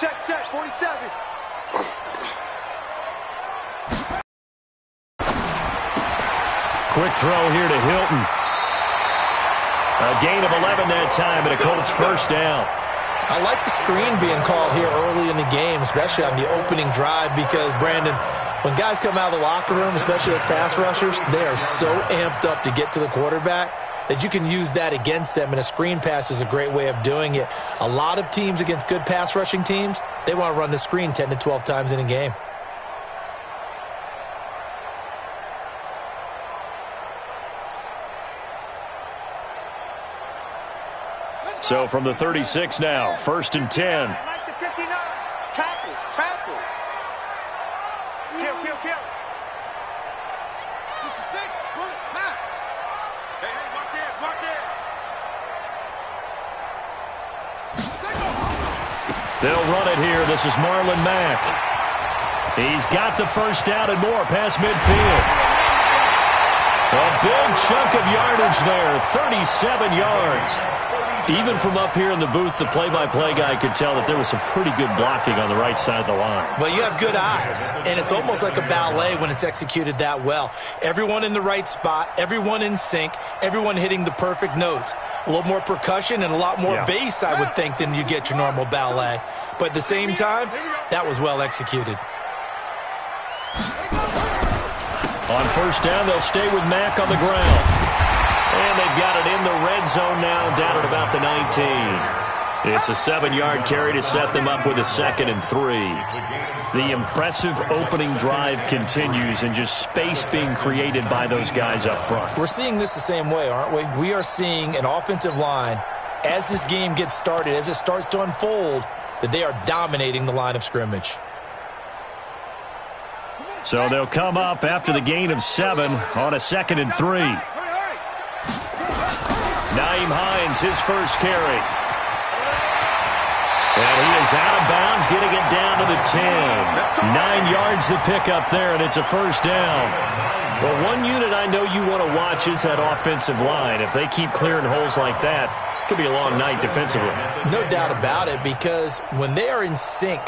Check, 47. Quick throw here to Hilton. A gain of 11 that time and a Colts first down. I like the screen being called here early in the game, especially on the opening drive, because, Brandon, when guys come out of the locker room, especially as pass rushers, they are so amped up to get to the quarterback that you can use that against them, and a screen pass is a great way of doing it. A lot of teams against good pass rushing teams, they want to run the screen 10 to 12 times in a game. So from the 36 now, 1st and 10. Like the 59. Tackles. Kill. 56. Bullet. Pass. Hey, watch it. They'll run it here. This is Marlon Mack. He's got the first down and more past midfield. A big chunk of yardage there, 37 yards. Even from up here in the booth, the play-by-play guy could tell that there was some pretty good blocking on the right side of the line. Well, you have good eyes, and it's almost like a ballet when it's executed that well. Everyone in the right spot, everyone in sync, everyone hitting the perfect notes. A little more percussion and a lot more bass, I would think, than you get your normal ballet. But at the same time, that was well executed. On first down, they'll stay with Mack on the ground. And they've got it in the red zone now, down at about the 19. It's a 7-yard carry to set them up with a 2nd and 3. The impressive opening drive continues, and just space being created by those guys up front. We're seeing this the same way, aren't we? We are seeing an offensive line, as this game gets started, as it starts to unfold, that they are dominating the line of scrimmage. So they'll come up after the gain of 7 on a 2nd and 3. Nyheim Hines, his first carry. And he is out of bounds, getting it down to the 10. 9 yards to pick up there, and it's a first down. Well, one unit I know you want to watch is that offensive line. If they keep clearing holes like that, it could be a long night defensively. No doubt about it, because when they are in sync,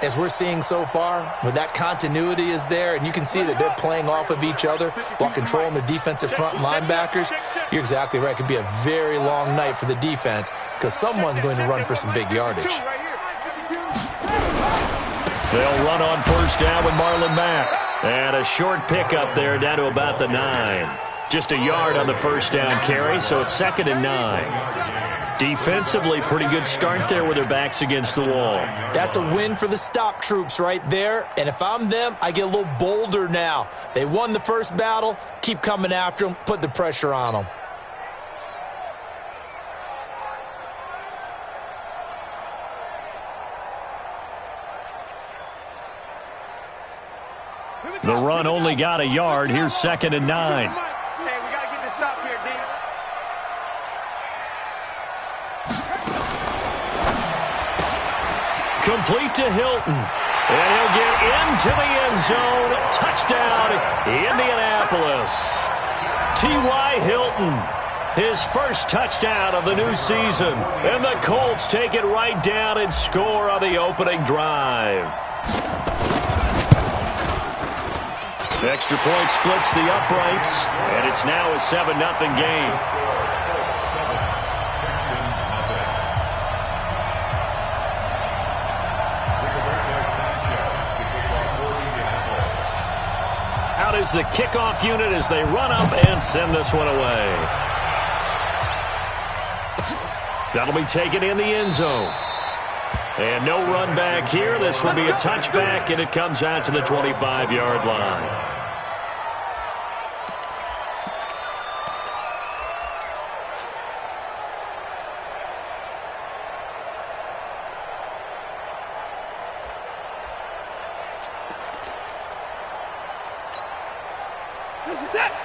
as we're seeing so far, when that continuity is there, and you can see that they're playing off of each other while controlling the defensive front linebackers, you're exactly right. It could be a very long night for the defense because someone's going to run for some big yardage. They'll run on first down with Marlon Mack. And a short pickup there down to about the 9. Just a yard on the first down carry, so it's 2nd and 9. Defensively, pretty good start there with their backs against the wall. That's a win for the stop troops right there. And if I'm them, I get a little bolder now. They won the first battle. Keep coming after them. Put the pressure on them. The run only got a yard. Here's 2nd and 9. Hey, we got to get this stop here, D. Complete to Hilton. And he'll get into the end zone. Touchdown, Indianapolis. T.Y. Hilton, his first touchdown of the new season. And the Colts take it right down and score on the opening drive. Extra point splits the uprights, and it's now a 7-0 game. Out is the kickoff unit as they run up and send this one away. That'll be taken in the end zone. And no run back here. This will be a touchback, and it comes out to the 25-yard line.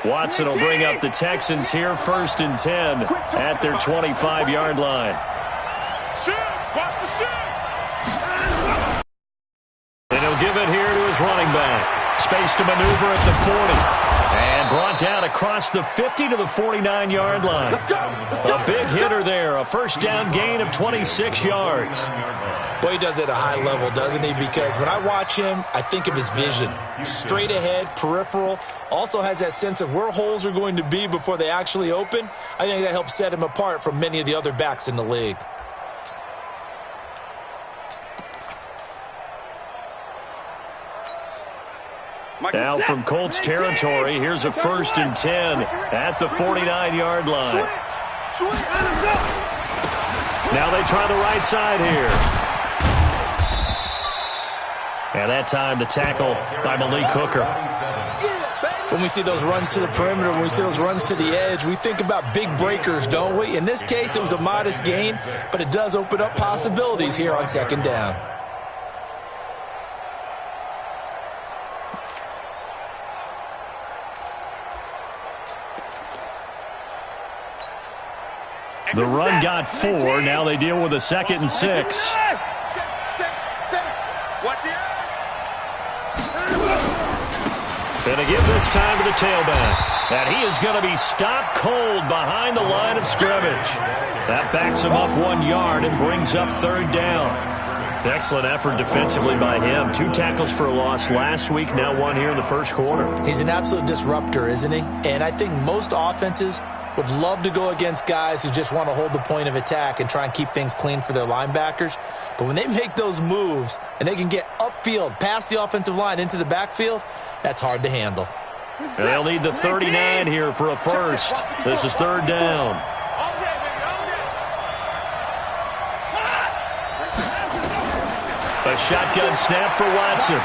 Watson will bring up the Texans here, 1st and 10 at their 25-yard line. And he'll give it here to his running back. Space to maneuver at the 40. And brought down across the 50 to the 49-yard line. A big hitter there, a first down gain of 26 yards. Boy, he does it at a high level, doesn't he? Because when I watch him, I think of his vision. Straight ahead, peripheral, also has that sense of where holes are going to be before they actually open. I think that helps set him apart from many of the other backs in the league. Now from Colts territory, here's a 1st and 10 at the 49-yard line. Now they try the right side here. And that time the tackle by Malik Hooker. When we see those runs to the perimeter, when we see those runs to the edge, we think about big breakers, don't we? In this case, it was a modest gain, but it does open up possibilities here on 2nd down. The run got 4. Now they deal with a 2nd and 6. And again this time to the tailback. And he is going to be stopped cold behind the line of scrimmage. That backs him up 1 yard and brings up 3rd down. Excellent effort defensively by him. 2 tackles for a loss last week, now 1 here in the first quarter. He's an absolute disruptor, isn't he? And I think most offenses would love to go against guys who just want to hold the point of attack and try and keep things clean for their linebackers. But when they make those moves and they can get upfield, past the offensive line into the backfield, that's hard to handle. And they'll need the 39 here for a first. This is 3rd down. A shotgun snap for Watson.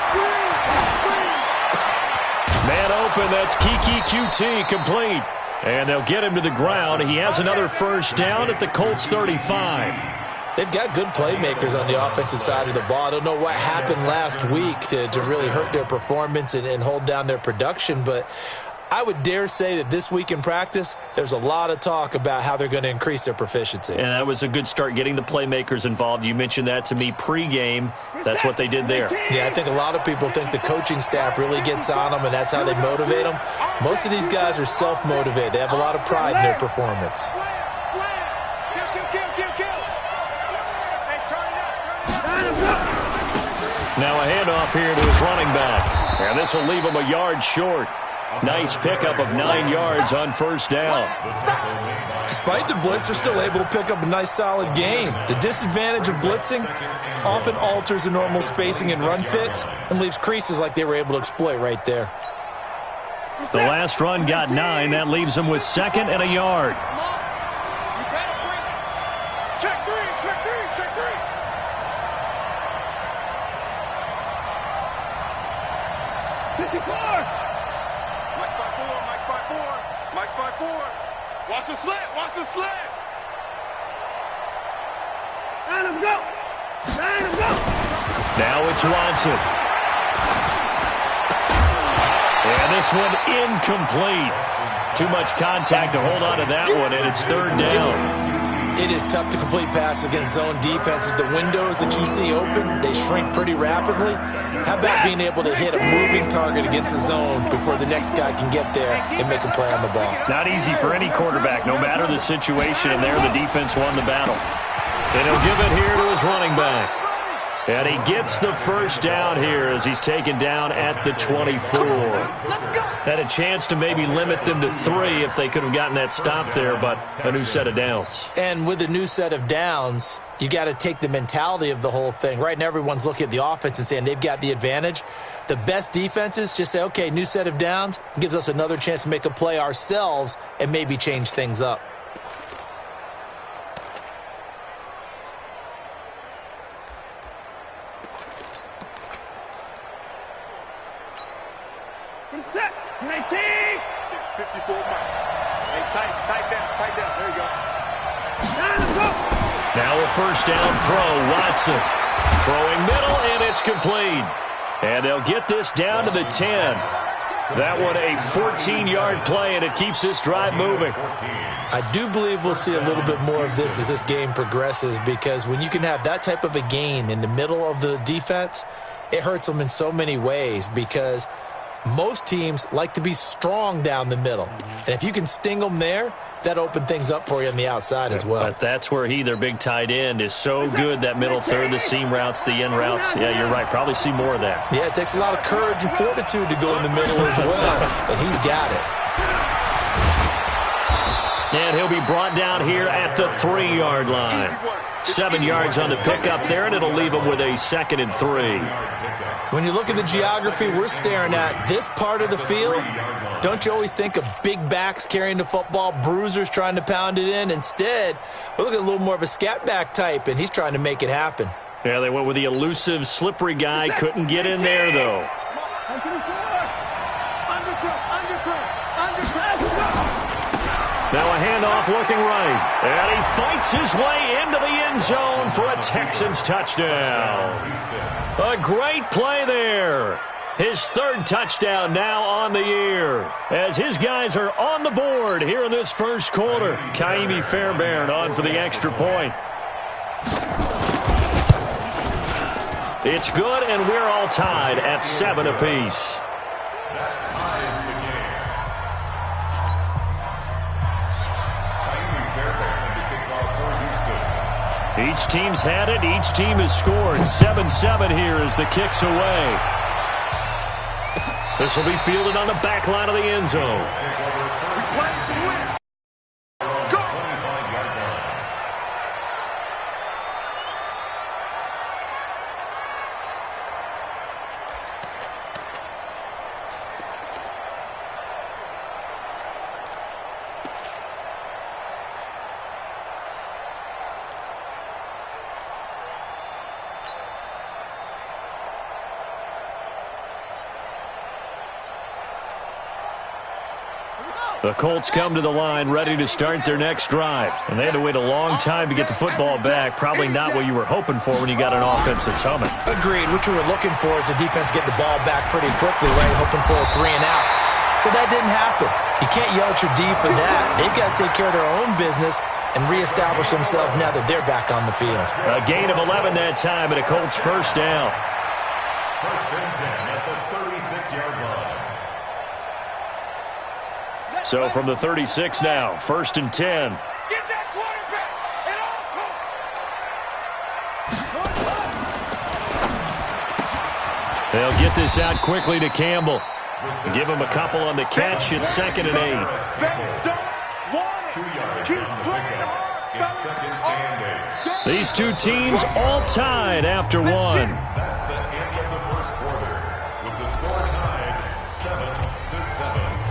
Man open, that's Kiki QT complete. And they'll get him to the ground. He has another first down at the Colts 35. They've got good playmakers on the offensive side of the ball. I don't know what happened last week to really hurt their performance and hold down their production, but I would dare say that this week in practice, there's a lot of talk about how they're going to increase their proficiency. And that was a good start, getting the playmakers involved. You mentioned that to me pregame. That's what they did there. Yeah, I think a lot of people think the coaching staff really gets on them, and that's how they motivate them. Most of these guys are self-motivated. They have a lot of pride in their performance. Now a handoff here to his running back. And this will leave him a yard short. Nice pickup of 9 yards on first down. Despite the blitz, they're still able to pick up a nice solid gain. The disadvantage of blitzing often alters the normal spacing and run fits and leaves creases like they were able to exploit right there. The last run got 9. That leaves them with 2nd and a yard. Watch the slant. Watch the slant. Let him go. Let him go. Now it's Watson. And this one incomplete. Too much contact to hold on to that one, and it's 3rd down. It is tough to complete passes against zone defenses. The windows that you see open, they shrink pretty rapidly. How about being able to hit a moving target against a zone before the next guy can get there and make a play on the ball? Not easy for any quarterback, no matter the situation, and there the defense won the battle. And he'll give it here to his running back. And he gets the first down here as he's taken down at the 24. Had a chance to maybe limit them to 3 if they could have gotten that stop there, but a new set of downs. And with a new set of downs, you got to take the mentality of the whole thing. Right now, everyone's looking at the offense and saying they've got the advantage. The best defenses just say, okay, new set of downs, gives us another chance to make a play ourselves and maybe change things up. Set. 19. 54 miles. Hey, tight down. There you go. Now a first down throw. Watson throwing middle, and it's complete. And they'll get this down to the 10. That one a 14-yard play, and it keeps this drive moving. I do believe we'll see a little bit more of this as this game progresses, because when you can have that type of a gain in the middle of the defense, it hurts them in so many ways, because most teams like to be strong down the middle. And if you can sting them there, that opens things up for you on the outside as well. But that's where their big tight end, is so good, that middle third, the seam routes, the in routes. Yeah, you're right. Probably see more of that. Yeah, it takes a lot of courage and fortitude to go in the middle as well, and he's got it. And he'll be brought down here at the 3-yard line. 7 yards on the pickup there, and it'll leave him with a 2nd and 3. When you look at the geography we're staring at, this part of the field, don't you always think of big backs carrying the football, bruisers trying to pound it in? Instead, we're looking at a little more of a scat back type, and he's trying to make it happen. Yeah, they went with the elusive, slippery guy. Couldn't get in there, though. Now a handoff looking right. And he fights his way into the end zone for a Texans touchdown. A great play there. His 3rd touchdown now on the year, as his guys are on the board here in this first quarter. Kaimi Fairbairn on for the extra point. It's good, and we're all tied at 7 apiece. Each team's had it. Each team has scored. 7-7 here as the kick's away. This will be fielded on the back line of the end zone. The Colts come to the line ready to start their next drive. And they had to wait a long time to get the football back. Probably not what you were hoping for when you got an offense that's humming. Agreed. What you were looking for is the defense getting the ball back pretty quickly, right? Hoping for a 3 and out. So that didn't happen. You can't yell at your D for that. They've got to take care of their own business and reestablish themselves now that they're back on the field. A gain of 11 that time, and a Colts first down. First and 10 at the 36-yard line. So from the 36 now, 1st and 10. Get that quarterback and They'll get this out quickly to Campbell. Give him a couple on the catch. It's 2nd and 8. They don't want it. 2 yards Keep on the playing pickup. hard. It's 2nd and 8. These two teams all tied after one. That's the end of the first quarter, with the score tied 7-7.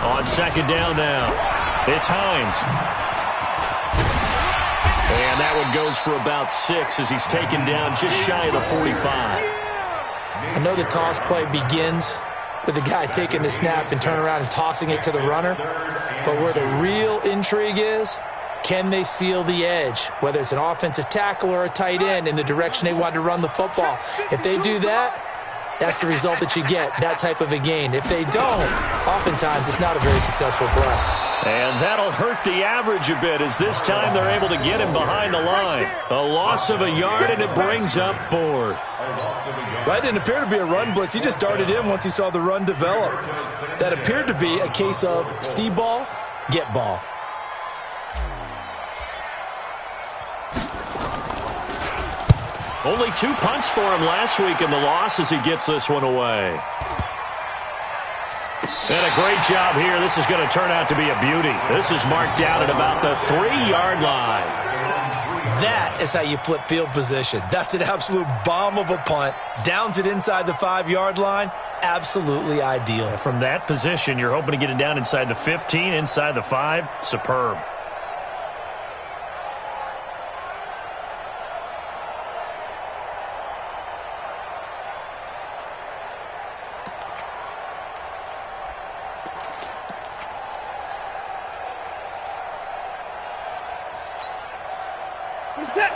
On 2nd down now, it's Hines. And that one goes for about 6 as he's taken down just shy of the 45. I know the toss play begins with the guy taking the snap and turn around and tossing it to the runner. But where the real intrigue is, can they seal the edge, whether it's an offensive tackle or a tight end, in the direction they want to run the football? If they do that, that's the result that you get, that type of a gain. If they don't, oftentimes it's not a very successful play. And that'll hurt the average a bit, as this time they're able to get him behind the line. A loss of a yard, and it brings up 4th. That didn't appear to be a run blitz. He just darted in once he saw the run develop. That appeared to be a case of see ball, get ball. Only 2 punts for him last week in the loss as he gets this one away. And a great job here. This is going to turn out to be a beauty. This is marked down at about the 3-yard line. That is how you flip field position. That's an absolute bomb of a punt. Downs it inside the 5-yard line. Absolutely ideal. From that position, you're hoping to get it down inside the 15, inside the 5. Superb.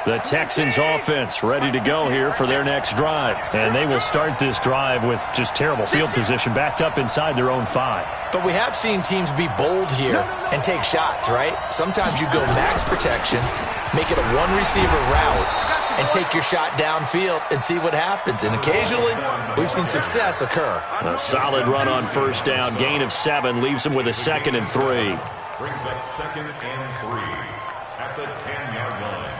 The Texans offense ready to go here for their next drive. And they will start this drive with just terrible field position backed up inside their own 5. But we have seen teams be bold here and take shots, right? Sometimes you go max protection, make it a one-receiver route, and take your shot downfield and see what happens. And occasionally, we've seen success occur. A solid run on first down. Gain of 7 leaves them with a 2nd and 3. Brings up 2nd and 3 at the 10-yard line.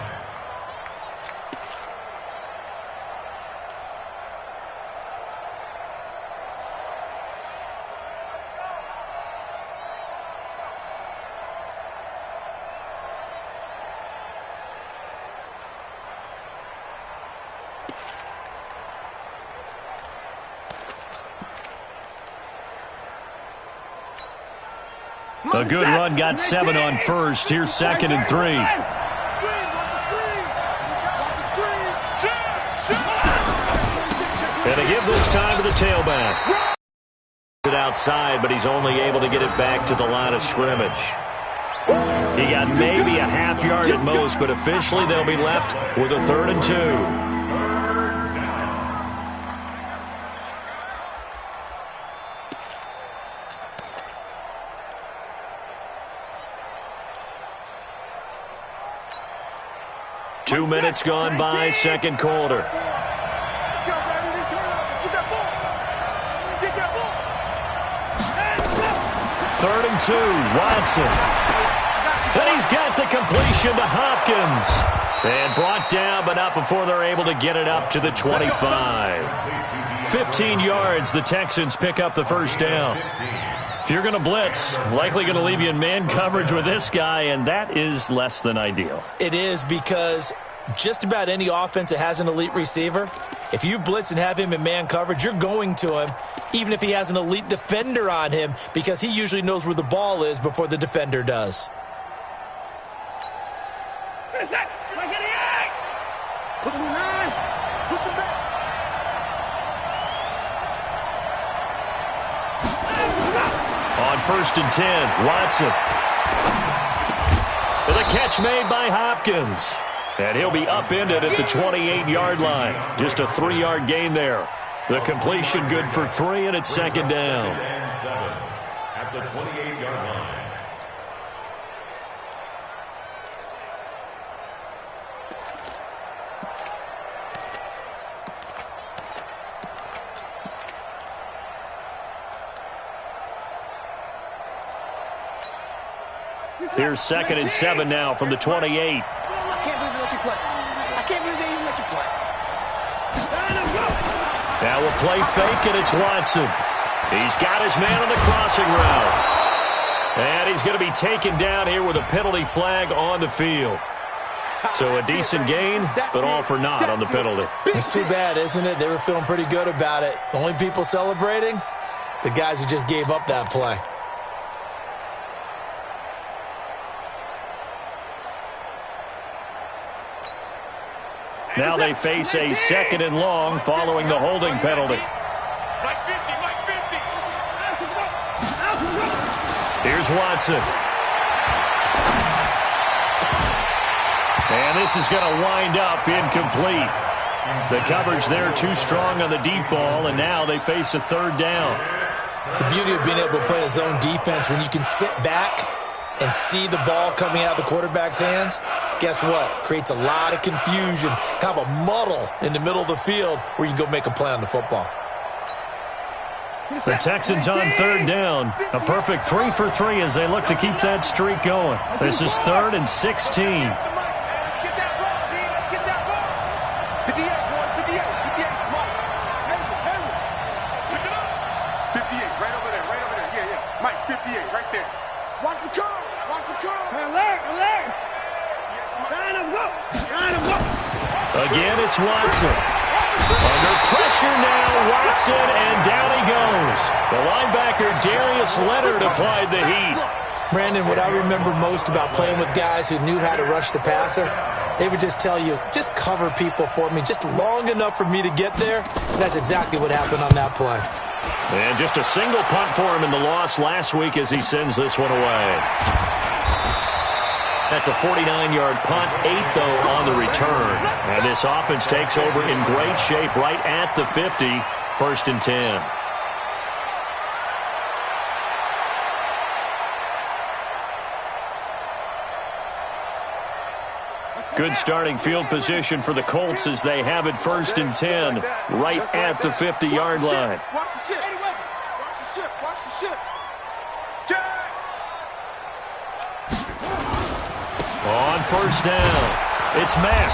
A good run, got 7 on first. Here's 2nd and 3. And they give this time to the tailback. It outside, but he's only able to get it back to the line of scrimmage. He got maybe a half yard at most, but officially they'll be left with a 3rd and 2. 2 minutes gone by, second quarter. 3rd and 2, Watson. And he's got the completion to Hopkins. And brought down, but not before they're able to get it up to the 25. 15 yards, the Texans pick up the first down. If you're going to blitz, likely going to leave you in man coverage with this guy, and that is less than ideal. It is, because just about any offense that has an elite receiver, if you blitz and have him in man coverage, you're going to him, even if he has an elite defender on him, because he usually knows where the ball is before the defender does. On 1st and 10, Watson. With a catch made by Hopkins. And he'll be upended at the 28-yard line. Just a 3-yard gain there. The completion good for 3, and it's 2nd down. And 7 at the 28-yard line. Here's 2nd and 7 now from the 28. I can't believe they let you play. I can't believe they even let you play. Now a play fake, and it's Watson. He's got his man on the crossing route. And he's going to be taken down here with a penalty flag on the field. So a decent gain, but all for naught on the penalty. It's too bad, isn't it? They were feeling pretty good about it. The only people celebrating, the guys who just gave up that play. Now they face a 2nd and long following the holding penalty. Here's Watson. And this is going to wind up incomplete. The coverage there too strong on the deep ball, and now they face a 3rd down. The beauty of being able to play a zone defense, when you can sit back and see the ball coming out of the quarterback's hands, guess what? Creates a lot of confusion, kind of a muddle in the middle of the field where you can go make a play on the football. The Texans on 3rd down. A perfect 3 for 3 as they look to keep that streak going. This is 3rd and 16. Again, it's Watson. Under pressure now, Watson, and down he goes. The linebacker, Darius Leonard, applied the heat. Brandon, what I remember most about playing with guys who knew how to rush the passer, they would just tell you, just cover people for me, just long enough for me to get there. And that's exactly what happened on that play. And just a single punt for him in the loss last week as he sends this one away. That's a 49-yard punt, 8, though, on the return. And this offense takes over in great shape right at the 50, 1st and 10. Good starting field position for the Colts as they have it 1st and 10 right at the 50-yard line. Watch the ship. Watch the ship. Watch the ship. On 1st down, it's Mack.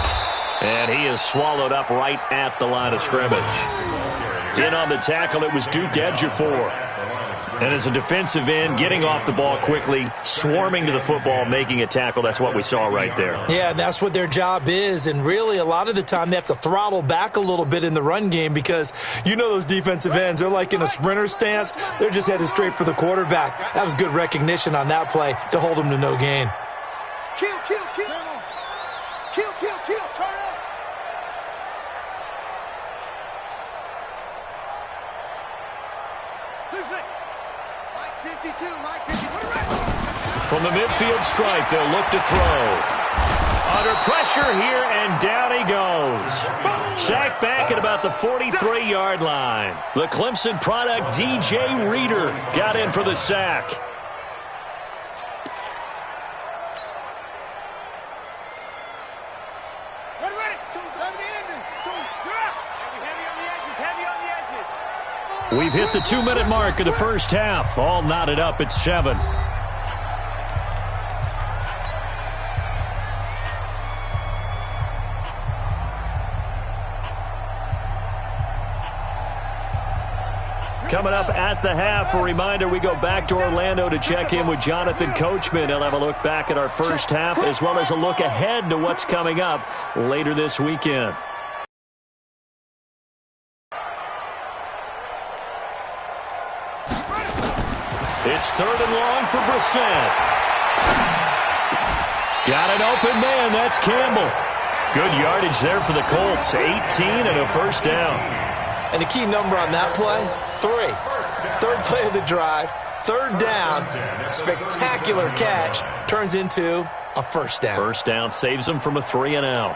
And he is swallowed up right at the line of scrimmage. In on the tackle, it was Duke Ejiofor. And as a defensive end, getting off the ball quickly, swarming to the football, making a tackle, that's what we saw right there. Yeah, that's what their job is. And really, a lot of the time, they have to throttle back a little bit in the run game because you know those defensive ends, they're like in a sprinter stance. They're just headed straight for the quarterback. That was good recognition on that play to hold them to no gain. Kill. Turn up. Mike 52. From the midfield stripe, they'll look to throw. Under pressure here, and down he goes. Sacked back at about the 43-yard line. The Clemson product, DJ Reader, got in for the sack. We've hit the 2-minute mark of the first half. All knotted up at 7. Coming up at the half, a reminder, we go back to Orlando to check in with Jonathan Coachman. He'll have a look back at our first half as well as a look ahead to what's coming up later this weekend. It's 3rd and long for Brissett. Got an open man. That's Campbell. Good yardage there for the Colts. 18 and a 1st down. And the key number on that play, 3. 3rd play of the drive, 3rd down, spectacular catch, turns into a 1st down. 1st down saves them from a 3-and-out.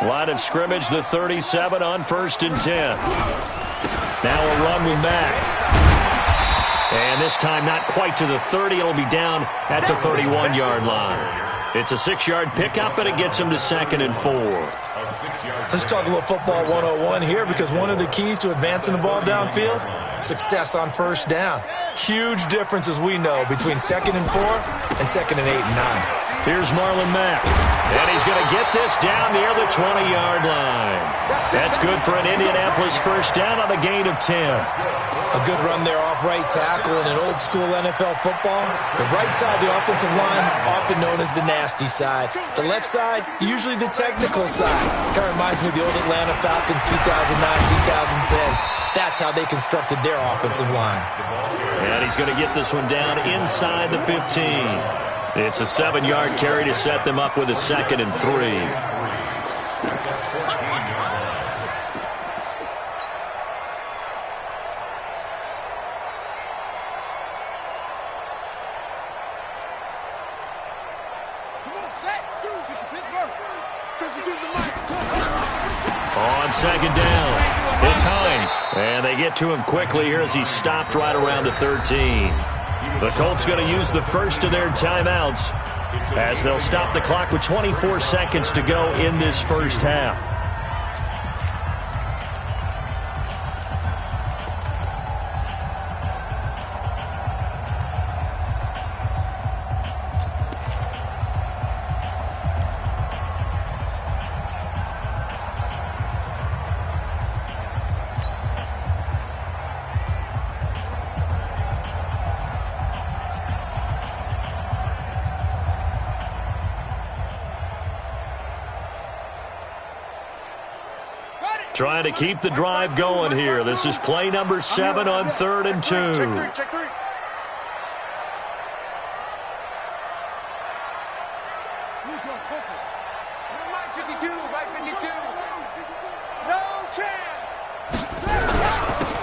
Line of scrimmage, the 37 on 1st and 10. Now a run with Mack. And this time not quite to the 30. It'll be down at the 31-yard line. It's a 6-yard pickup, and it gets him to 2nd and 4. Let's talk a little football 101 here because one of the keys to advancing the ball downfield, success on 1st down. Huge difference, as we know, between 2nd and 4 and 2nd and 8 and 9. Here's Marlon Mack. And he's going to get this down near the 20-yard line. That's good for an Indianapolis 1st down on a gain of 10. A good run there off right tackle in an old-school NFL football. The right side of the offensive line, often known as the nasty side. The left side, usually the technical side. Kind of reminds me of the old Atlanta Falcons 2009-2010. That's how they constructed their offensive line. And he's going to get this one down inside the 15. It's a 7-yard carry to set them up with a 2nd and 3. On 2nd down, it's Hines. And they get to him quickly here as he stopped right around the 13. The Colts going to use the first of their timeouts as they'll stop the clock with 24 seconds to go in this first half. Trying to keep the drive going here. This is play number 7 on 3rd and 2. Check 3. Mike 52. No chance.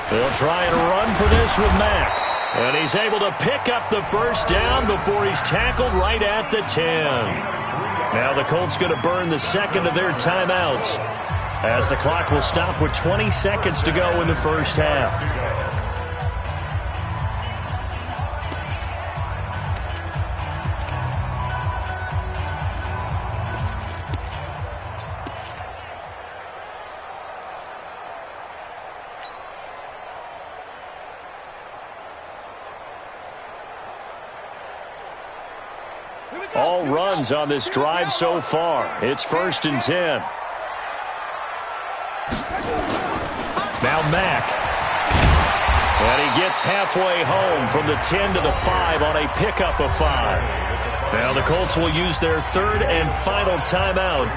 They'll try and run for this with Mack. And he's able to pick up the first down before he's tackled right at the 10. Now the Colts going to burn the second of their timeouts as the clock will stop with 20 seconds to go in the first half. All runs on this drive so far. It's 1st and 10. Now Mack. And he gets halfway home from the 10 to the 5 on a pickup of 5. Now the Colts will use their third and final timeout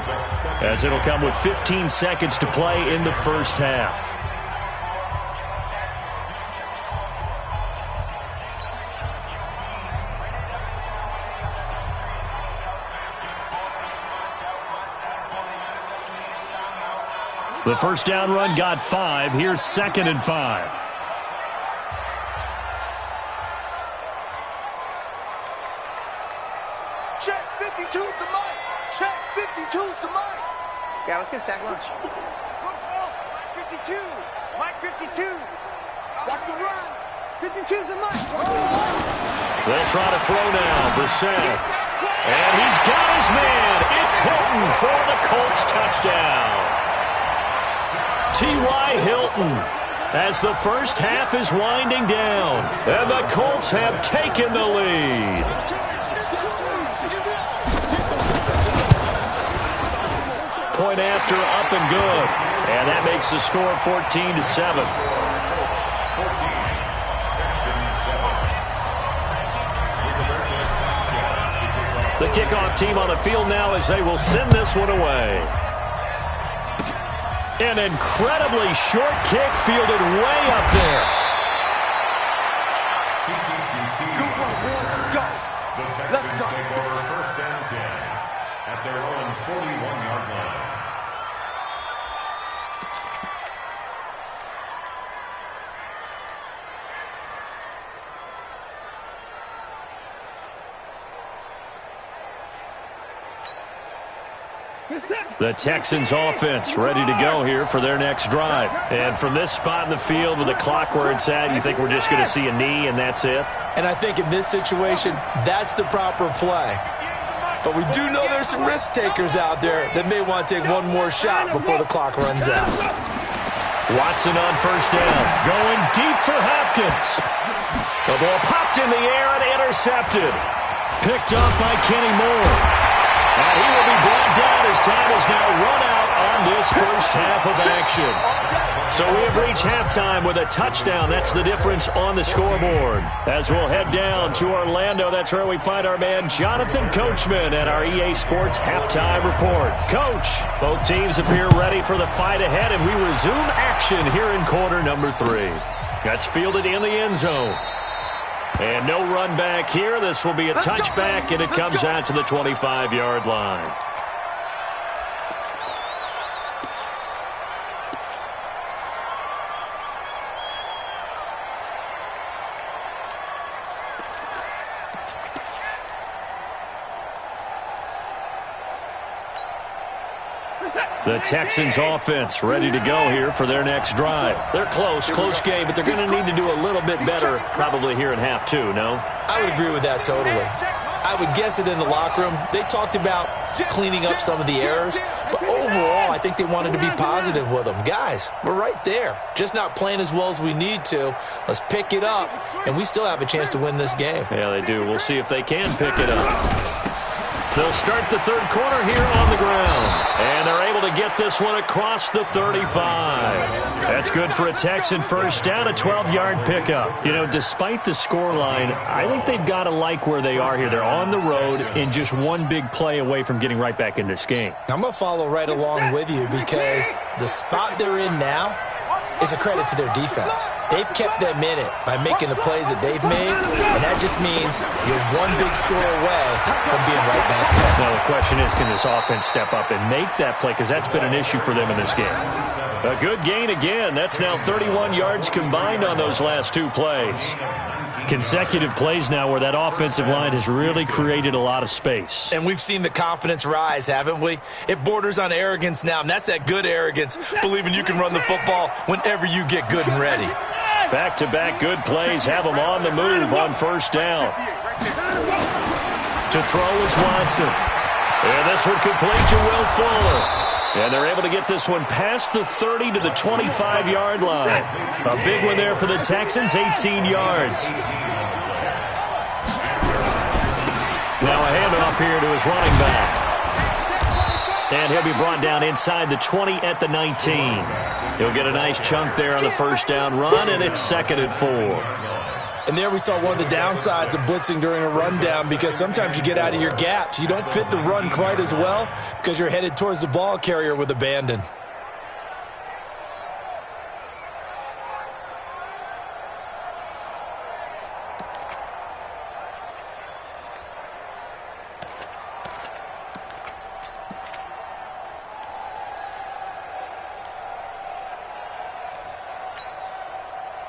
as it'll come with 15 seconds to play in the first half. The first down run got 5. Here's 2nd and 5. Check 52's the mic. Check 52's the mic. Yeah, let's get a sack lunch. Mike 52. Mike 52. Watch the run. 52's the mic. They'll try to throw now. Brissett. And he's got his man. It's Hilton for the Colts touchdown. T.Y. Hilton as the first half is winding down. And the Colts have taken the lead. Point after, up and good. And that makes the score 14-7. The kickoff team on the field now as they will send this one away. An incredibly short kick fielded way up there. The Texans take over 1st and 10 at their own 41-yard line. The Texans offense ready to go here for their next drive. And from this spot in the field with the clock where it's at, you think we're just going to see a knee and that's it? And I think in this situation, that's the proper play. But we do know there's some risk takers out there that may want to take one more shot before the clock runs out. Watson on first down, going deep for Hopkins. The ball popped in the air and intercepted. Picked up by Kenny Moore. And he will be brought down as time is now run out on this first half of action. So we have reached halftime with a touchdown. That's the difference on the scoreboard. As we'll head down to Orlando, that's where we find our man Jonathan Coachman at our EA Sports Halftime Report. Coach, both teams appear ready for the fight ahead, and we resume action here in quarter number 3. That's fielded in the end zone. And no run back here. This will be a touchback, and it comes out to the 25-yard line. The Texans offense ready to go here for their next drive. They're close game, but they're going to need to do a little bit better probably here in half 2, no? I would agree with that totally. I would guess it in the locker room. They talked about cleaning up some of the errors, but overall I think they wanted to be positive with them. Guys, we're right there. Just not playing as well as we need to. Let's pick it up, and we still have a chance to win this game. Yeah, they do. We'll see if they can pick it up. They'll start the third quarter here on the ground. And they're able to get this one across the 35. That's good for a Texan first down, a 12-yard pickup. You know, despite the scoreline, I think they've got to like where they are here. They're on the road and just one big play away from getting right back in this game. I'm going to follow right along with you because the spot they're in now is a credit to their defense. They've kept them in it by making the plays that they've made, and that just means you're one big score away from being right back there. Now, the question is, can this offense step up and make that play? Because that's been an issue for them in this game. A good gain again. That's now 31 yards combined on those last 2 plays. Consecutive plays now where that offensive line has really created a lot of space. And we've seen the confidence rise, haven't we? It borders on arrogance now, and that's that good arrogance, believing you can run the football whenever you get good and ready. Back-to-back good plays have them on the move on first down. To throw is Watson. And this one complete to Will Fuller. And they're able to get this one past the 30 to the 25-yard line. A big one there for the Texans, 18 yards. Now a handoff here to his running back. And he'll be brought down inside the 20 at the 19. He'll get a nice chunk there on the first down run, and it's 2nd and 4. And there we saw one of the downsides of blitzing during a rundown, because sometimes you get out of your gaps. You don't fit the run quite as well because you're headed towards the ball carrier with abandon.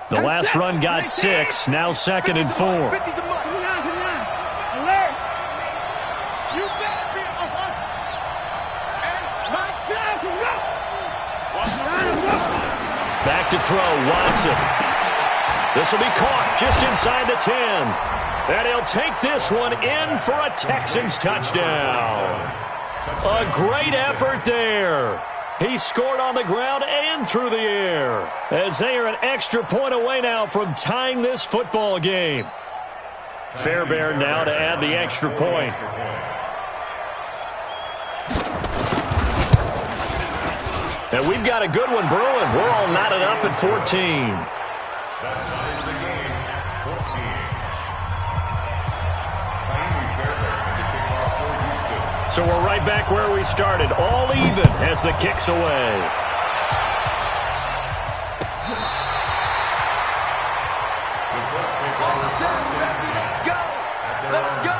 The last run got 6, now 2nd and 4. Back to throw, Watson. This will be caught just inside the 10. And he'll take this one in for a Texans touchdown. A great effort there. He scored on the ground and through the air, as they are an extra point away now from tying this football game. Fairbairn now to add the extra point. And we've got a good one brewing. We're all knotted up at 14. So we're right back where we started, all even as the kick's away. Let's go!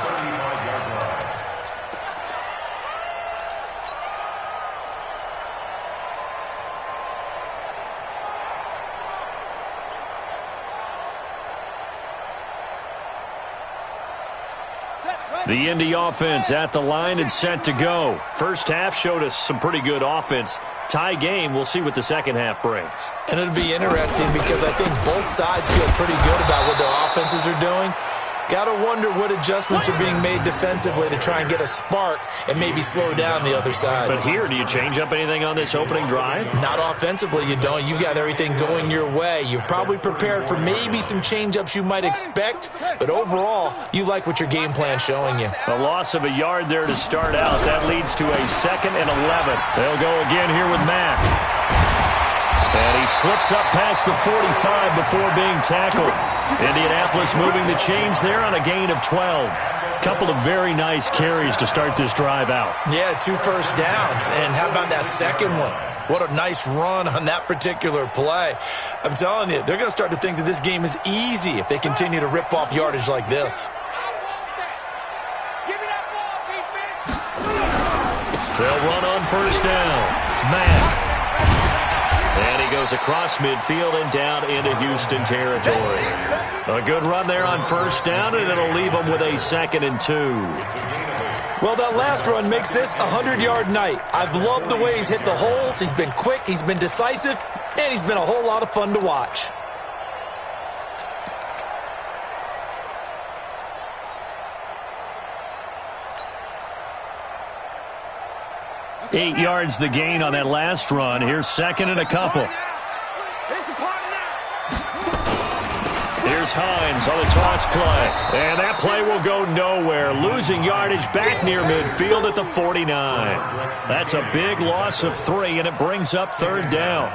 The Indy offense at the line and set to go. First half showed us some pretty good offense. Tie game, we'll see what the second half brings. And it'll be interesting because I think both sides feel pretty good about what their offenses are doing. Got to wonder what adjustments are being made defensively to try and get a spark and maybe slow down the other side. But here, do you change up anything on this opening drive? Not offensively, you don't. You've got everything going your way. You've probably prepared for maybe some change-ups you might expect, but overall, you like what your game plan's showing you. A loss of a yard there to start out. That leads to a 2nd and 11. They'll go again here with Mack. And he slips up past the 45 before being tackled. Indianapolis moving the chains there on a gain of 12. Couple of very nice carries to start this drive out. Yeah, 2 first downs. And how about that second one? What a nice run on that particular play. I'm telling you, they're going to start to think that this game is easy if they continue to rip off yardage like this. They'll run on first down. Mack. And he goes across midfield and down into Houston territory. A good run there on first down, and it'll leave them with a 2nd and 2. Well, that last run makes this a 100-yard night. I've loved the way he's hit the holes. He's been quick, he's been decisive, and he's been a whole lot of fun to watch. Eight yards the gain on that last run. Here's 2nd and a couple. Here's Hines on the toss play. And that play will go nowhere. Losing yardage back near midfield at the 49. That's a big loss of 3, and it brings up 3rd down.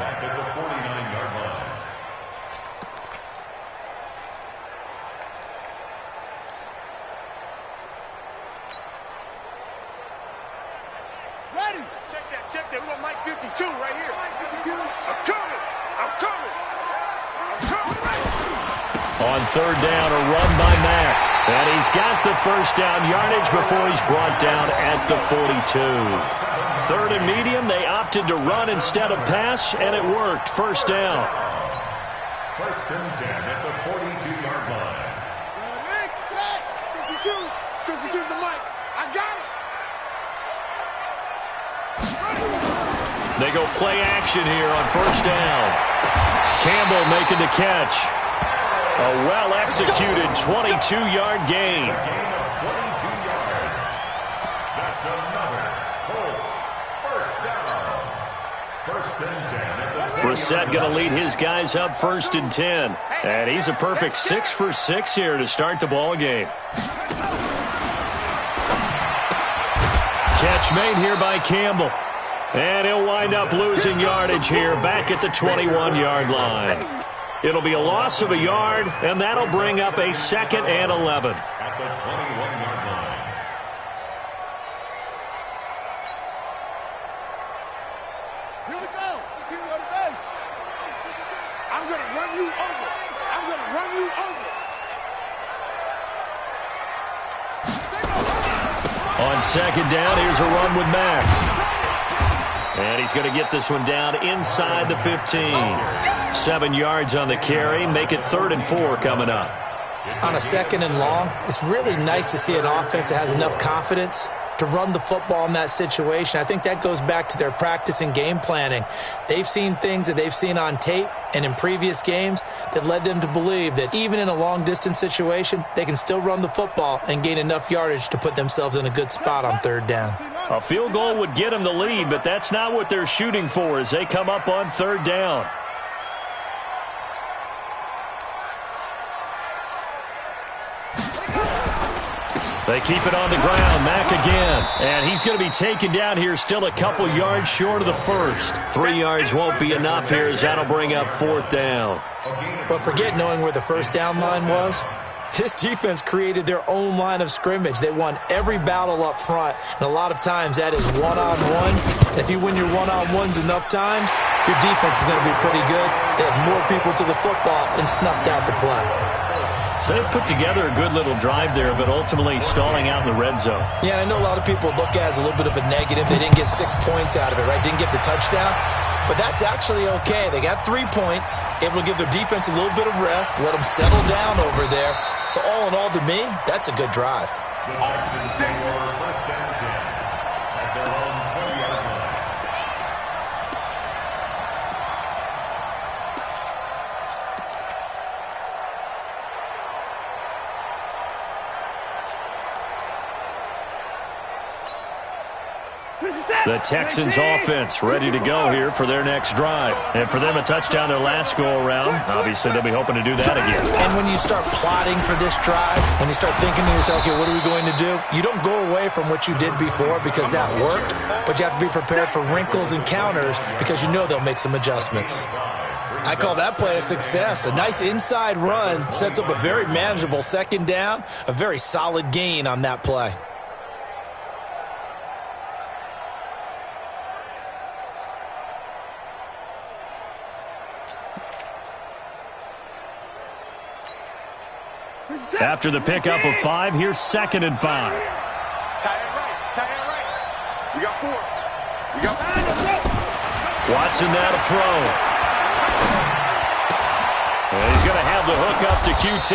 Check that. We got Mike 52 right here. I'm coming. On 3rd down, a run by Mack. And he's got the first down yardage before he's brought down at the 42. 3rd and medium, they opted to run instead of pass, and it worked. First down. 1st and 10 at the 42-yard line. 52's the mic. I got it. They go play action here on first down. Campbell making the catch. A well-executed 22-yard gain. Gain of 22 yards. That's another Colts first down. First and 10 at the Brissett going to lead his guys up first and 10. And he's a perfect 6 for 6 here to start the ball game. Catch made here by Campbell. And he'll wind up losing yardage here back at the 21-yard line. It'll be a loss of a yard, and that'll bring up a 2nd and 11. At the 21-yard line. Here we go. I'm going to run you over. I'm going to run you over. On second down, here's a run with Mack. And he's going to get this one down inside the 15. 7 yards on the carry. Make it 3rd and 4 coming up. On a 2nd and long, it's really nice to see an offense that has enough confidence to run the football in that situation. I think that goes back to their practice and game planning. They've seen things that they've seen on tape and in previous games that led them to believe that even in a long-distance situation, they can still run the football and gain enough yardage to put themselves in a good spot on 3rd down. A field goal would get them the lead, but that's not what they're shooting for as they come up on 3rd down. They keep it on the ground. Mack again. And he's going to be taken down here still a couple yards short of the first. 3 yards won't be enough here as that'll bring up 4th down. But forget knowing where the first down line was. This defense created their own line of scrimmage. They won every battle up front, and a lot of times that is one-on-one. If you win your one-on-ones enough times, your defense is going to be pretty good. They have more people to the football and snuffed out the play. So they put together a good little drive there, but ultimately stalling out in the red zone. Yeah, and I know a lot of people look at it as a little bit of a negative. They didn't get 6 points out of it, right? Didn't get the touchdown. But that's actually okay. They got 3 points, able to give their defense a little bit of rest, let them settle down over there. So all in all, to me, that's a good drive. The Texans offense ready to go here for their next drive. And for them, a touchdown their last go-around. Obviously, they'll be hoping to do that again. And when you start plotting for this drive, when you start thinking to yourself, okay, what are we going to do? You don't go away from what you did before because that worked, but you have to be prepared for wrinkles and counters because you know they'll make some adjustments. I call that play a success. A nice inside run sets up a very manageable 2nd down, a very solid gain on that play. After the pickup of 5, here's 2nd and 5. Tight end right. Tight end right. We got 4. We got 5. Watson now to throw. And he's going to have the hook up to QT.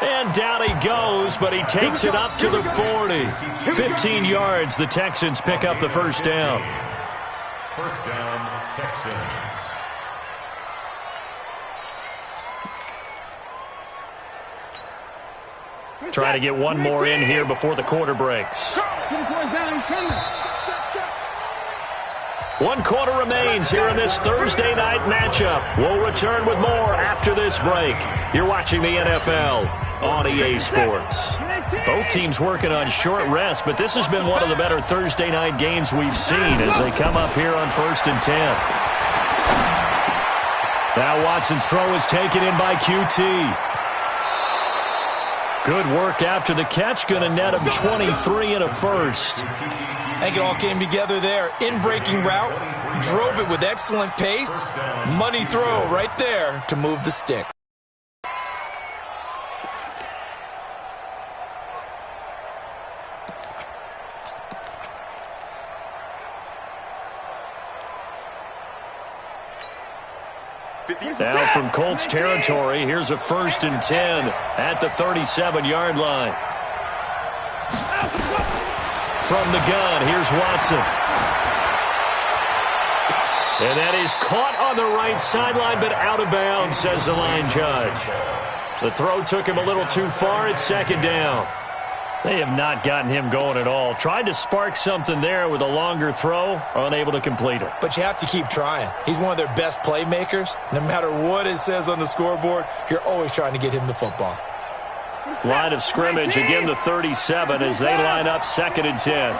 And down he goes, but he takes it up to the 40. 15 yards, the Texans pick up the first down. First down, Texans. Try to get one more in here before the quarter breaks. 1 quarter remains here in this Thursday night matchup. We'll return with more after this break. You're watching the NFL on EA Sports. Both teams working on short rest, but this has been one of the better Thursday night games we've seen as they come up here on 1st and 10. Now Watson's throw is taken in by QT. Good work after the catch. Going to net him 23 and a first. I think it all came together there. In-breaking route. Drove it with excellent pace. Money throw right there to move the stick. Now from Colts territory, here's a 1st and 10 at the 37-yard line. From the gun, here's Watson. And that is caught on the right sideline, but out of bounds, says the line judge. The throw took him a little too far. It's second down. They have not gotten him going at all. Tried to spark something there with a longer throw, unable to complete it. But you have to keep trying. He's one of their best playmakers. No matter what it says on the scoreboard, you're always trying to get him the football. Line of scrimmage, again the 37 as they line up 2nd and 10.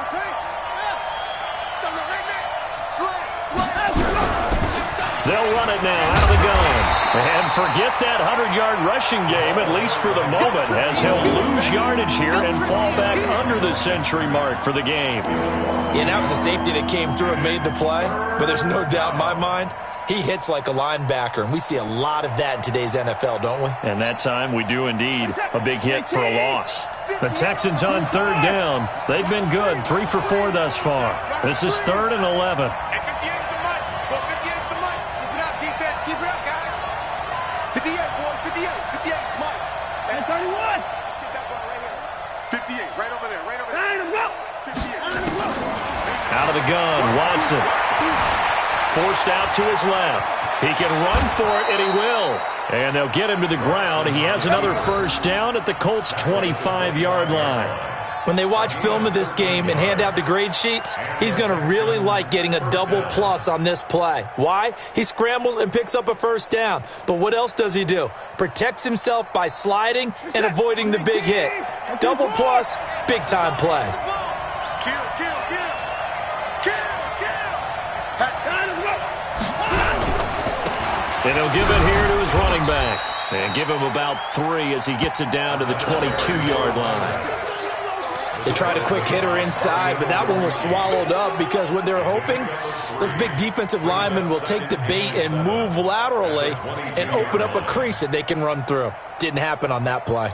They'll run it now out of the gun. And forget that 100-yard rushing game, at least for the moment, as he'll lose yardage here and fall back under the century mark for the game. Yeah, that was a safety that came through and made the play, but there's no doubt in my mind, he hits like a linebacker, and we see a lot of that in today's NFL, don't we? And that time we do indeed. A big hit for a loss. The Texans on 3rd down. They've been good, 3 for 4 thus far. This is 3rd and 11. Out of the gun, Watson. Forced out to his left. He can run for it, and he will. And they'll get him to the ground. He has another first down at the Colts' 25-yard line. When they watch film of this game and hand out the grade sheets, he's going to really like getting a double plus on this play. Why? He scrambles and picks up a first down. But what else does he do? Protects himself by sliding and avoiding the big hit. Double plus, big-time play. And he'll give it here to his running back. And give him about 3 as he gets it down to the 22-yard line. They tried a quick hitter inside, but that one was swallowed up because what they're hoping, those big defensive linemen will take the bait and move laterally and open up a crease that they can run through. Didn't happen on that play.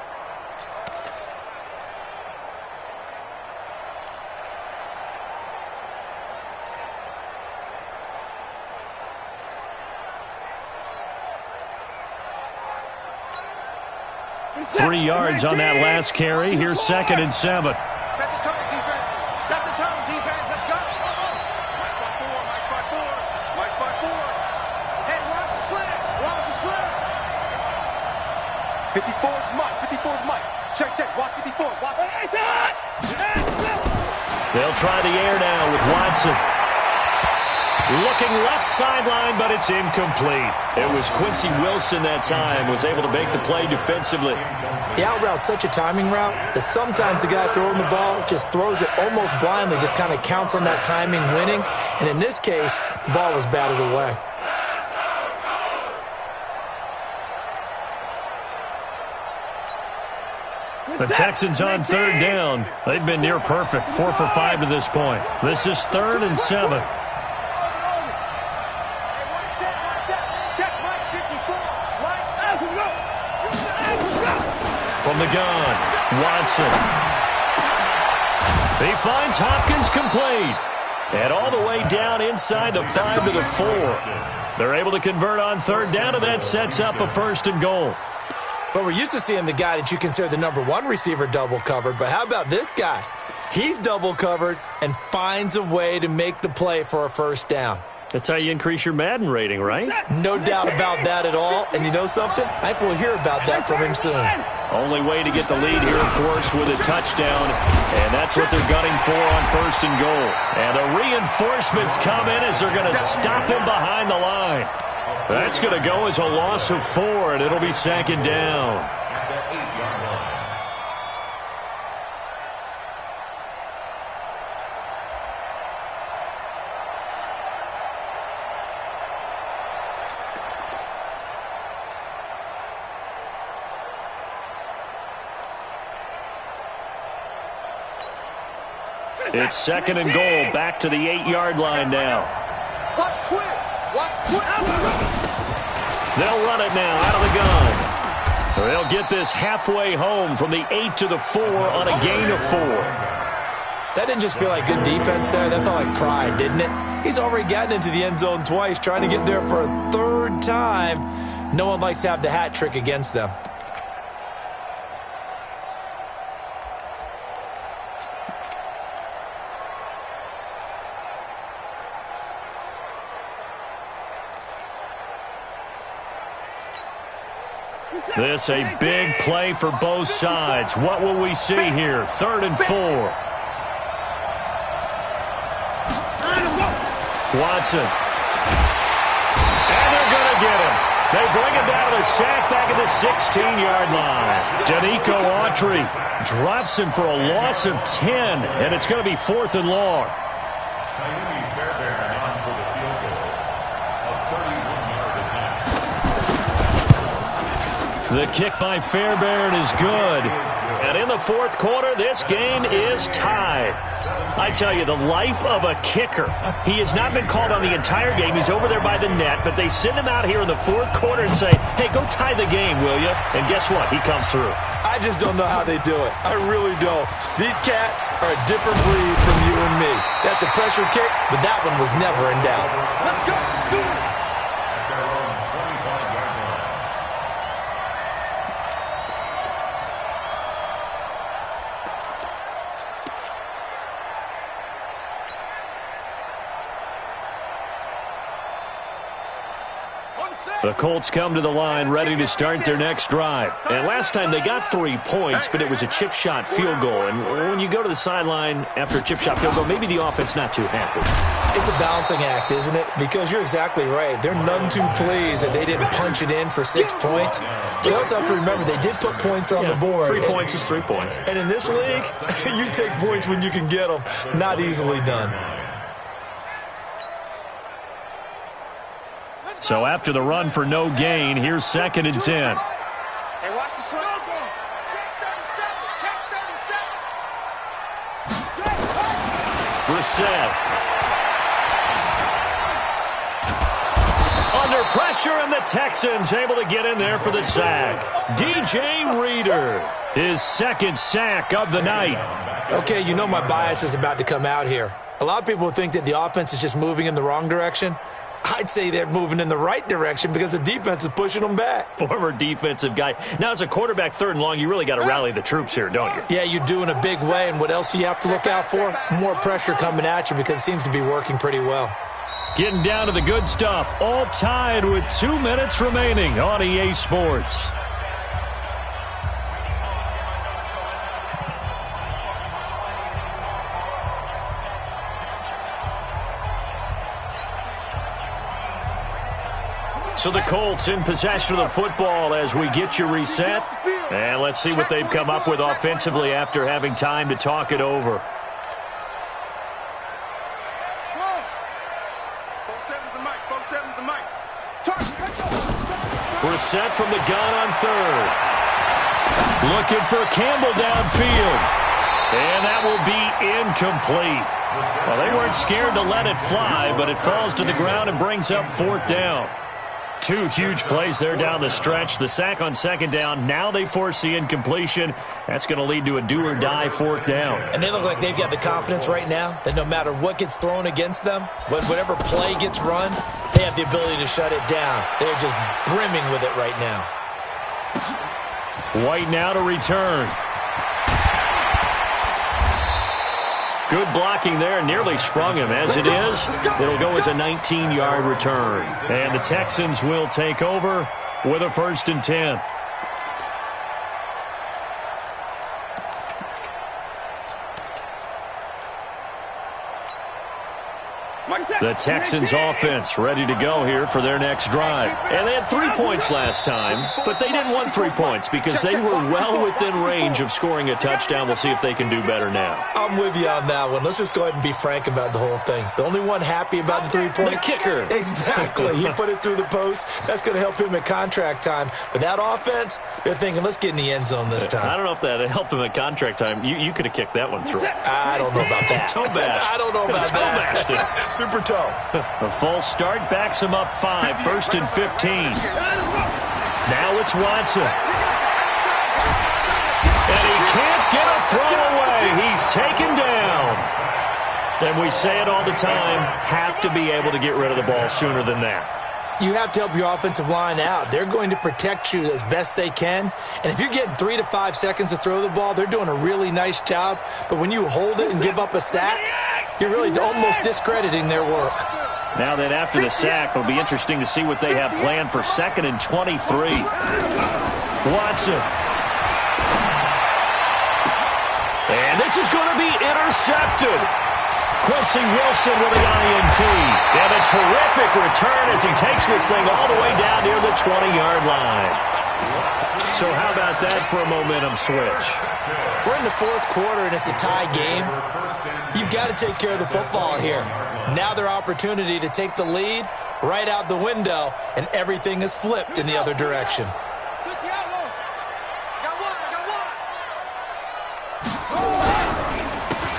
Three yards on that last carry. Here's 2nd and 7. Set the tone, defense. Set the tone, defense. Let's go. Mike 4. Mike 4. Hey, watch the slant. Watch the slant. 54's Mike. 54's Mike. Check. Watch 54. Watch. They'll try the air now with Watson. Looking left sideline, but it's incomplete. It was Quincy Wilson that time, was able to make the play defensively. The out route's such a timing route that sometimes the guy throwing the ball just throws it almost blindly, just kind of counts on that timing winning. And in this case, the ball was batted away. The Texans on 3rd down. They've been near perfect, 4 for 5 to this point. This is 3rd and 7. From the gun, Watson. He finds Hopkins complete. And all the way down inside the 5 to the 4. They're able to convert on 3rd down, and that sets up a 1st and goal. But we're used to seeing the guy that you consider the number 1 receiver double covered. But how about this guy? He's double covered and finds a way to make the play for a 1st down. That's how you increase your Madden rating, right? No doubt about that at all. And you know something? I think we'll hear about that from him soon. Only way to get the lead here, of course, with a touchdown. And that's what they're gunning for on 1st and goal. And the reinforcements come in as they're going to stop him behind the line. That's going to go as a loss of 4, and it'll be 2nd down. It's 2nd and goal, back to the 8-yard line now. Watch twist. They'll run it now out of the gun. They'll get this halfway home from the 8 to the 4 on a gain of 4. That didn't just feel like good defense there. That felt like pride, didn't it? He's already gotten into the end zone twice, trying to get there for a 3rd time. No one likes to have the hat trick against them. This a big play for both sides. What will we see here? 3rd and 4. Watson. And they're going to get him. They bring him down to the sack back at the 16-yard line. Danico Autry drops him for a loss of 10, and it's going to be 4th and long. The kick by Fairbairn is good. And in the 4th quarter, this game is tied. I tell you, the life of a kicker. He has not been called on the entire game. He's over there by the net, but they send him out here in the 4th quarter and say, hey, go tie the game, will you? And guess what? He comes through. I just don't know how they do it. I really don't. These cats are a different breed from you and me. That's a pressure kick, but that one was never in doubt. Let's go. The Colts come to the line ready to start their next drive. And last time they got 3 points, but it was a chip shot field goal. And when you go to the sideline after a chip shot field goal, maybe the offense not too happy. It's a balancing act, isn't it? Because you're exactly right. They're none too pleased that they didn't punch it in for 6 points. But you also have to remember they did put points on the board. 3 points is 3 points. And in this league, you take points when you can get them. Not easily done. So after the run for no gain, here's 2nd and 10. Hey, watch the slow go. Check 37. Brissett. Under pressure, and the Texans able to get in there for the sack. DJ Reader, his 2nd sack of the night. Okay, you know my bias is about to come out here. A lot of people think that the offense is just moving in the wrong direction. I'd say they're moving in the right direction because the defense is pushing them back. Former defensive guy. Now, as a quarterback, 3rd and long, you really got to rally the troops here, don't you? Yeah, you do in a big way. And what else do you have to look out for? More pressure coming at you because it seems to be working pretty well. Getting down to the good stuff. All tied with 2 minutes remaining on EA Sports. So the Colts in possession of the football as we get you reset. And let's see what they've come up with offensively after having time to talk it over. Brissett from the gun on 3rd. Looking for Campbell downfield. And that will be incomplete. Well, they weren't scared to let it fly, but it falls to the ground and brings up 4th down. 2 huge plays there down the stretch. The sack on 2nd down. Now they force the incompletion. That's going to lead to a do-or-die 4th down. And they look like they've got the confidence right now that no matter what gets thrown against them, whatever play gets run, they have the ability to shut it down. They're just brimming with it right now. White now to return. Good blocking there. Nearly sprung him. As it is, it'll go as a 19-yard return. And the Texans will take over with a 1st and 10. The Texans offense ready to go here for their next drive. And they had 3 points last time, but they didn't want 3 points because they were well within range of scoring a touchdown. We'll see if they can do better now. I'm with you on that one. Let's just go ahead and be frank about the whole thing. The only one happy about the 3-point? The kicker. Exactly. He put it through the post. That's going to help him at contract time. But that offense, they're thinking, let's get in the end zone this time. I don't know if that helped him at contract time. You could have kicked that one through. I don't know about that. Toe bash. I don't know about that. Toe bashed it. Super toe. A false start backs him up 5. 1st and 15. Now it's Watson. And he can't get a throw away. He's taken down. And we say it all the time, have to be able to get rid of the ball sooner than that. You have to help your offensive line out. They're going to protect you as best they can. And if you're getting 3 to 5 seconds to throw the ball, they're doing a really nice job. But when you hold it and give up a sack, you're really almost discrediting their work. Now then, after the sack, it'll be interesting to see what they have planned for 2nd and 23. Watson. And this is going to be intercepted. Quincy Wilson with the INT. And a terrific return as he takes this thing all the way down near the 20-yard line. So how about that for a momentum switch? We're in the fourth quarter, and it's a tie game. You've got to take care of the football here. Now their opportunity to take the lead right out the window, and everything is flipped in the other direction.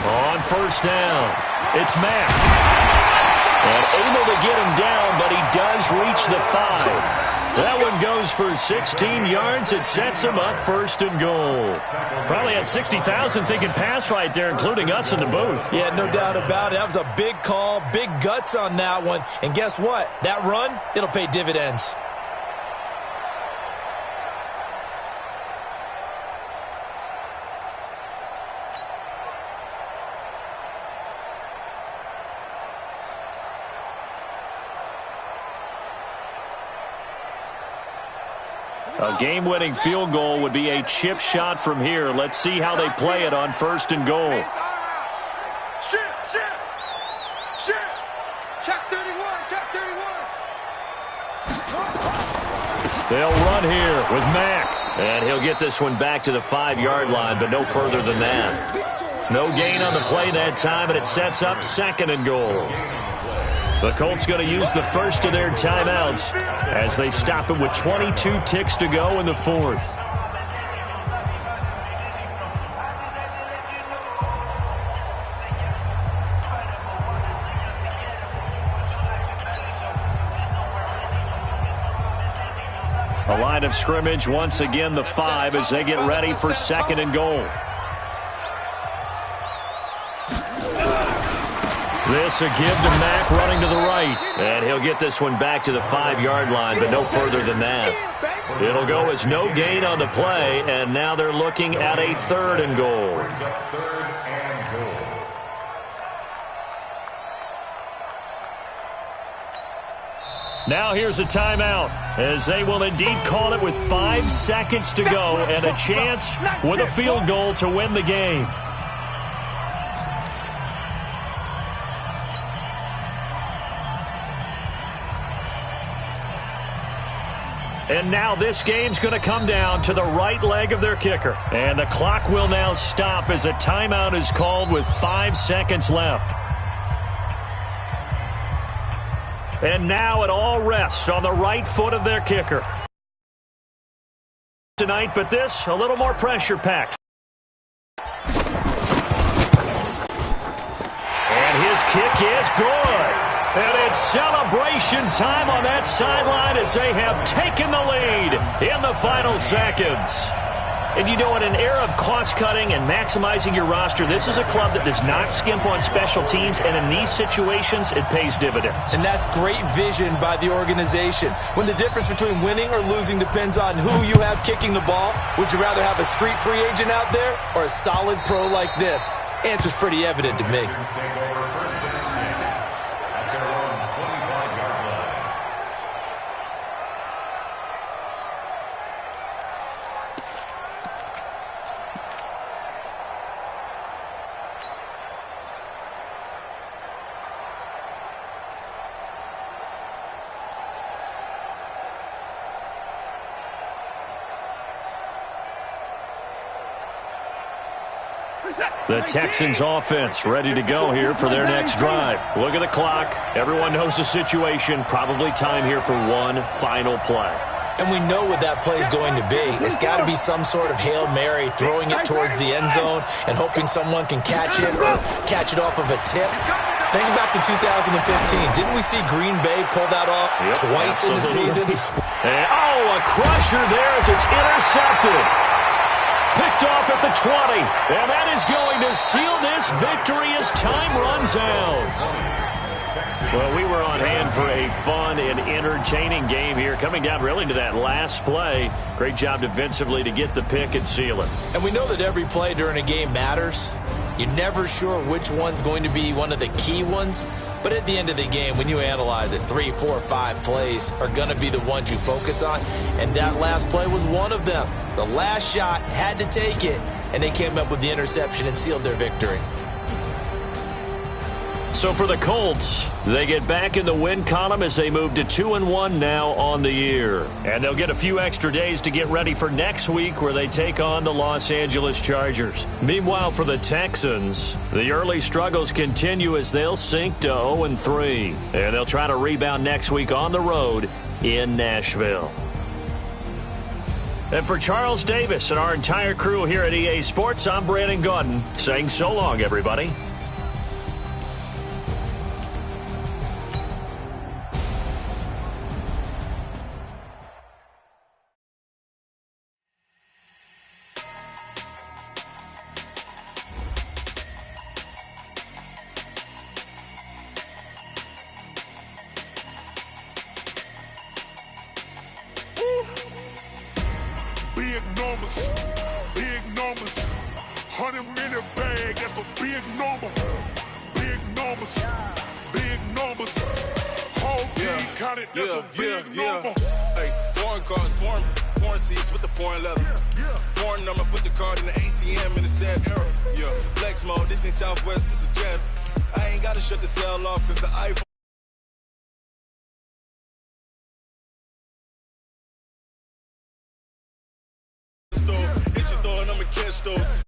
On first down, it's Mack. And able to get him down, but he does reach the 5. That one goes for 16 yards. It sets him up first and goal. Probably had 60,000 thinking pass right there, including us in the booth. Yeah, no doubt about it. That was a big call, big guts on that one. And guess what? That run, it'll pay dividends. A game-winning field goal would be a chip shot from here. Let's see how they play it on first and goal. Check 31, check 31. They'll run here with Mack. And he'll get this one back to the 5-yard line, but no further than that. No gain on the play that time, and it sets up second and goal. The Colts going to use the first of their timeouts as they stop it with 22 ticks to go in the fourth. A line of scrimmage, once again the 5 as they get ready for second and goal. This a give to Mack running to the right. And he'll get this one back to the 5-yard line, but no further than that. It'll go as no gain on the play, and now they're looking at a third and goal. Now here's a timeout as they will indeed call it with 5 seconds to go and a chance with a field goal to win the game. And now this game's going to come down to the right leg of their kicker. And the clock will now stop as a timeout is called with 5 seconds left. And now it all rests on the right foot of their kicker. Tonight, but this, a little more pressure-packed. And his kick is good. And it's celebration time on that sideline as they have taken the lead in the final seconds. And you know, in an era of cost-cutting and maximizing your roster, this is a club that does not skimp on special teams, and in these situations, it pays dividends. And that's great vision by the organization. When the difference between winning or losing depends on who you have kicking the ball, would you rather have a street free agent out there or a solid pro like this? Answer's pretty evident to me. The Texans offense ready to go here for their next drive. Look at the clock. Everyone knows the situation. Probably time here for one final play. And we know what that play is going to be. It's got to be some sort of Hail Mary, throwing it towards the end zone and hoping someone can catch it or catch it off of a tip. Think back to 2015. Didn't we see Green Bay pull that off twice in the season? And, a crusher there as it's intercepted. Picked off at the 20, and that is going to seal this victory as time runs out. Well, we were on hand for a fun and entertaining game here, coming down really to that last play. Great job defensively to get the pick and seal it. And we know that every play during a game matters. You're never sure which one's going to be one of the key ones. But at the end of the game, when you analyze it, 3, 4, 5 plays are going to be the ones you focus on. And that last play was one of them. The last shot had to take it, and they came up with the interception and sealed their victory. So for the Colts, they get back in the win column as they move to 2-1 now on the year. And they'll get a few extra days to get ready for next week where they take on the Los Angeles Chargers. Meanwhile, for the Texans, the early struggles continue as they'll sink to 0-3. And they'll try to rebound next week on the road in Nashville. And for Charles Davis and our entire crew here at EA Sports, I'm Brandon Gaudin saying so long, everybody. Big numbers, 100-minute bag, that's a big number. Big numbers, whole team counted, that's a big number. Hey, foreign cars, foreign seats with the foreign leather. Foreign number, put the card in the ATM in the sad era. Yeah, flex mode, this ain't Southwest, this a jet. I ain't gotta shut the cell off cause the iPhone store, hit your door and I'ma catch those.